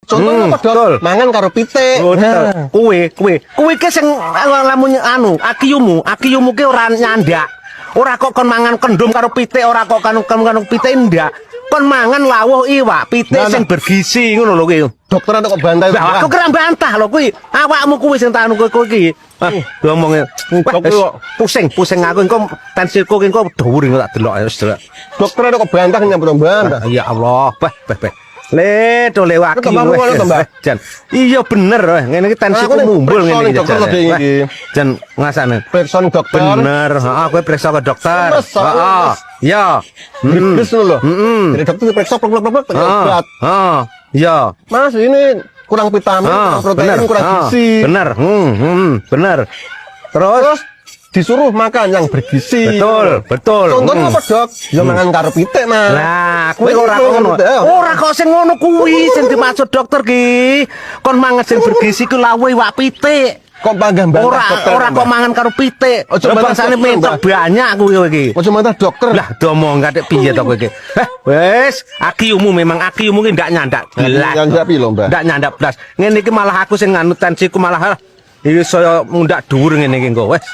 Contohnya padha mangan karo pitik. Kuwi ki sing lamun anu, akiyumu ki ora nyandak. Ora kok kon mangan kendum karo pitik, ora kok karo pitik ndak. Kon mangan lawuh iwak, pitik sing bergizi ngono lho kuwi. Dokter kok bantah. Lah aku kira bantah lho kuwi. Awakmu kuwi sing tak anu kowe iki. Ngomongnya pusing aku engko tensiku engko dhuwur engko tak delok wis delok. Dokter kok bantah nyambut bantah. Ya Allah, beh. Le to lewat Jan. Iya bener ngene iki tensiku mumbul ngene iki. Jan ngasane. Periksa dokter. Bener, heeh kowe periksa ke dokter. Heeh. Ya. Wis lho. Jadi dokter periksa plek-plek obat. Heeh. Ya. Mas ini kurang vitamin, kurang protein, kurang gizi. Bener. Bener. Terus disuruh makan yang bergizi. Betul. Contohnya apa, Dok? Ya mangan karo pitik, Mas. Lah, kuwi ora ngono. Ora kok sing ngono kuwi sing dimaksud dokter ki. Kon mangan sing bergizi ku lawuh iwak pitik. Kok bangga dokter? Ora kok mangan karo pitik. Bangsane mentok banyak kuwi iki. Ojo mantah dokter. Lah, domong gatek piye to kowe iki? Wis, akiumu ki ndak nyandak. Nyandak piye lho, Mbak? Ndak nyandak blas. Ngene iki malah aku sing nganu tensiku malah iki saya mundak dhuwur ngene iki engko. Wis.